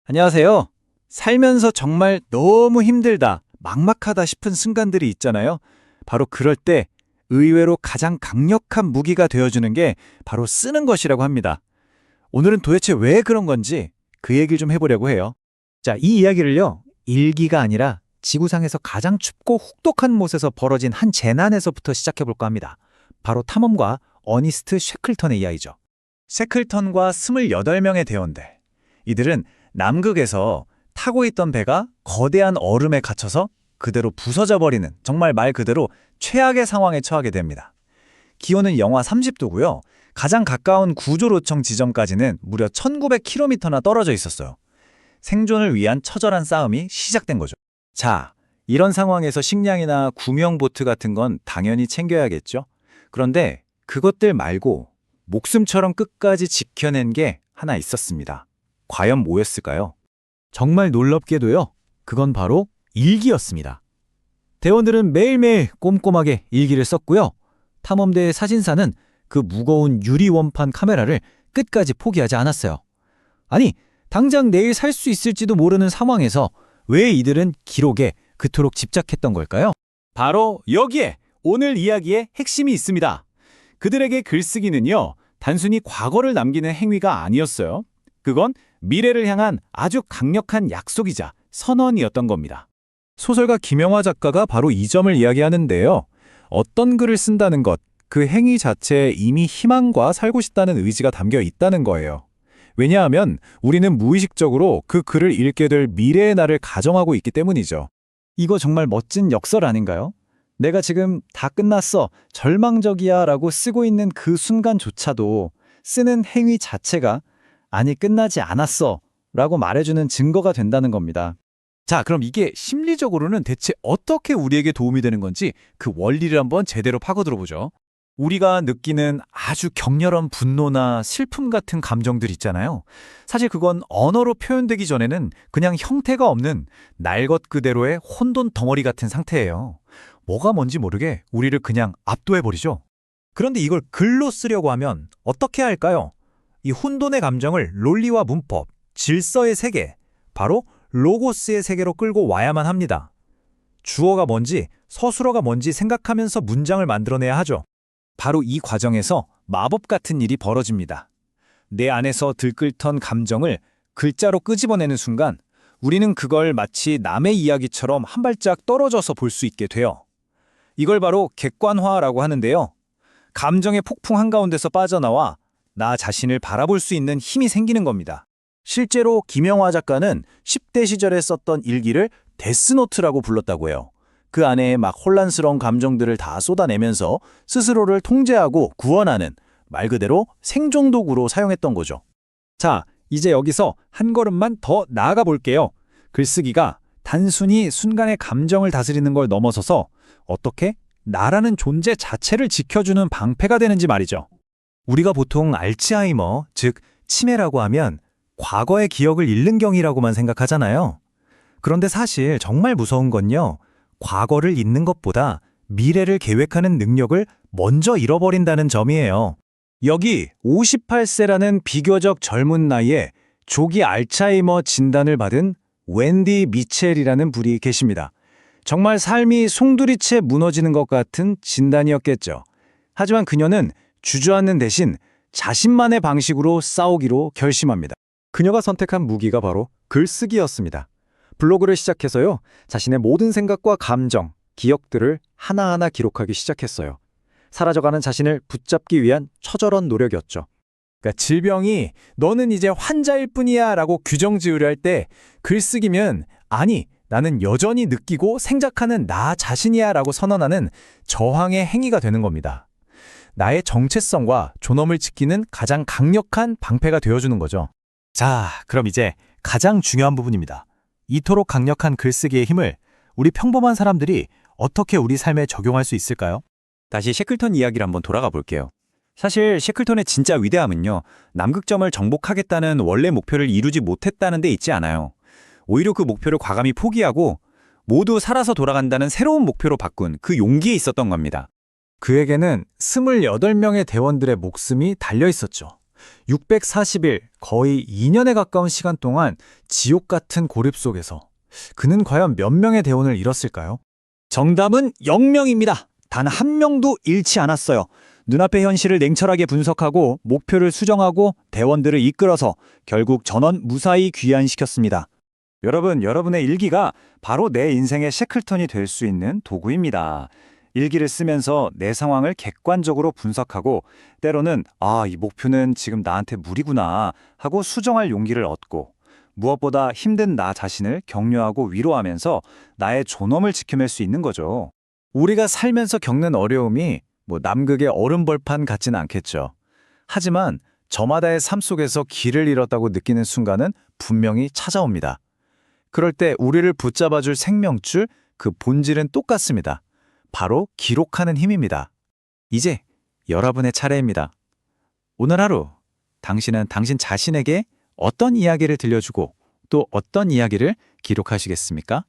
안녕하세요. 살면서 정말 너무 힘들다, 막막하다 싶은 순간들이 있잖아요. 바로 그럴 때 의외로 가장 강력한 무기가 되어주는 게 바로 쓰는 것이라고 합니다. 오늘은 도대체 왜 그런 건지 그 얘기를 좀 해보려고 해요. 자, 이 이야기를요, 일기가 아니라 지구상에서 가장 춥고 혹독한 곳에서 벌어진 한 재난에서부터 시작해볼까 합니다. 바로 탐험가 어니스트 쉐클턴의 이야기죠. 쉐클턴과 28명의 대원들. 이들은 남극에서 타고 있던 배가 거대한 얼음에 갇혀서 그대로 부서져 버리는 정말 말 그대로 최악의 상황에 처하게 됩니다. 기온은 영하 30도고요. 가장 가까운 구조로청 지점까지는 무려 1900km나 떨어져 있었어요. 생존을 위한 처절한 싸움이 시작된 거죠. 자, 이런 상황에서 식량이나 구명보트 같은 건 당연히 챙겨야겠죠? 그런데 그것들 말고 목숨처럼 끝까지 지켜낸 게 하나 있었습니다. 과연 뭐였을까요? 정말 놀랍게도요. 그건 바로 일기였습니다. 대원들은 매일매일 꼼꼼하게 일기를 썼고요. 탐험대의 사진사는 그 무거운 유리 원판 카메라를 끝까지 포기하지 않았어요. 아니, 당장 내일 살 수 있을지도 모르는 상황에서 왜 이들은 기록에 그토록 집착했던 걸까요? 바로 여기에 오늘 이야기의 핵심이 있습니다. 그들에게 글쓰기는요, 단순히 과거를 남기는 행위가 아니었어요. 그건 미래를 향한 아주 강력한 약속이자 선언이었던 겁니다. 소설가 김영하 작가가 바로 이 점을 이야기하는데요. 어떤 글을 쓴다는 것, 그 행위 자체에 이미 희망과 살고 싶다는 의지가 담겨 있다는 거예요. 왜냐하면 우리는 무의식적으로 그 글을 읽게 될 미래의 날을 가정하고 있기 때문이죠. 이거 정말 멋진 역설 아닌가요? 내가 지금 다 끝났어, 절망적이야 라고 쓰고 있는 그 순간조차도 쓰는 행위 자체가 아니 끝나지 않았어 라고 말해주는 증거가 된다는 겁니다. 자, 그럼 이게 심리적으로는 대체 어떻게 우리에게 도움이 되는 건지 그 원리를 한번 제대로 파고들어보죠. 우리가 느끼는 아주 격렬한 분노나 슬픔 같은 감정들 있잖아요. 사실 그건 언어로 표현되기 전에는 그냥 형태가 없는 날 것 그대로의 혼돈 덩어리 같은 상태예요. 뭐가 뭔지 모르게 우리를 그냥 압도해버리죠. 그런데 이걸 글로 쓰려고 하면 어떻게 할까요? 이 혼돈의 감정을 논리와 문법, 질서의 세계, 바로 로고스의 세계로 끌고 와야만 합니다. 주어가 뭔지, 서술어가 뭔지 생각하면서 문장을 만들어내야 하죠. 바로 이 과정에서 마법 같은 일이 벌어집니다. 내 안에서 들끓던 감정을 글자로 끄집어내는 순간 우리는 그걸 마치 남의 이야기처럼 한 발짝 떨어져서 볼 수 있게 돼요. 이걸 바로 객관화라고 하는데요. 감정의 폭풍 한가운데서 빠져나와 나 자신을 바라볼 수 있는 힘이 생기는 겁니다. 실제로 김영하 작가는 10대 시절에 썼던 일기를 데스노트라고 불렀다고 해요. 그 안에 막 혼란스러운 감정들을 다 쏟아내면서 스스로를 통제하고 구원하는 말 그대로 생존 도구로 사용했던 거죠. 자, 이제 여기서 한 걸음만 더 나아가 볼게요. 글쓰기가 단순히 순간의 감정을 다스리는 걸 넘어서서 어떻게 나라는 존재 자체를 지켜주는 방패가 되는지 말이죠. 우리가 보통 알츠하이머, 즉 치매라고 하면 과거의 기억을 잃는 경이라고만 생각하잖아요. 그런데 사실 정말 무서운 건요, 과거를 잊는 것보다 미래를 계획하는 능력을 먼저 잃어버린다는 점이에요. 여기 58세라는 비교적 젊은 나이에 조기 알츠하이머 진단을 받은 웬디 미첼이라는 분이 계십니다. 정말 삶이 송두리째 무너지는 것 같은 진단이었겠죠. 하지만 그녀는 주저앉는 대신 자신만의 방식으로 싸우기로 결심합니다. 그녀가 선택한 무기가 바로 글쓰기였습니다. 블로그를 시작해서요, 자신의 모든 생각과 감정, 기억들을 하나하나 기록하기 시작했어요. 사라져가는 자신을 붙잡기 위한 처절한 노력이었죠. 그러니까 질병이 너는 이제 환자일 뿐이야 라고 규정 지으려 할 때 글쓰기면 아니, 나는 여전히 느끼고 생각하는 나 자신이야 라고 선언하는 저항의 행위가 되는 겁니다. 나의 정체성과 존엄을 지키는 가장 강력한 방패가 되어주는 거죠. 자, 그럼 이제 가장 중요한 부분입니다. 이토록 강력한 글쓰기의 힘을 우리 평범한 사람들이 어떻게 우리 삶에 적용할 수 있을까요? 다시 셰클턴 이야기를 한번 돌아가 볼게요. 사실 셰클턴의 진짜 위대함은요, 남극점을 정복하겠다는 원래 목표를 이루지 못했다는 데 있지 않아요. 오히려 그 목표를 과감히 포기하고 모두 살아서 돌아간다는 새로운 목표로 바꾼 그 용기에 있었던 겁니다. 그에게는 28명의 대원들의 목숨이 달려 있었죠. 640일, 거의 2년에 가까운 시간 동안 지옥 같은 고립 속에서 그는 과연 몇 명의 대원을 잃었을까요? 정답은 0명입니다. 단 한 명도 잃지 않았어요. 눈앞의 현실을 냉철하게 분석하고 목표를 수정하고 대원들을 이끌어서 결국 전원 무사히 귀환시켰습니다. 여러분, 여러분의 일기가 바로 내 인생의 셰클턴이 될 수 있는 도구입니다. 일기를 쓰면서 내 상황을 객관적으로 분석하고 때로는 이 목표는 지금 나한테 무리구나 하고 수정할 용기를 얻고 무엇보다 힘든 나 자신을 격려하고 위로하면서 나의 존엄을 지켜낼 수 있는 거죠. 우리가 살면서 겪는 어려움이 남극의 얼음벌판 같지는 않겠죠. 하지만 저마다의 삶 속에서 길을 잃었다고 느끼는 순간은 분명히 찾아옵니다. 그럴 때 우리를 붙잡아줄 생명줄, 그 본질은 똑같습니다. 바로 기록하는 힘입니다. 이제 여러분의 차례입니다. 오늘 하루 당신은 당신 자신에게 어떤 이야기를 들려주고 또 어떤 이야기를 기록하시겠습니까?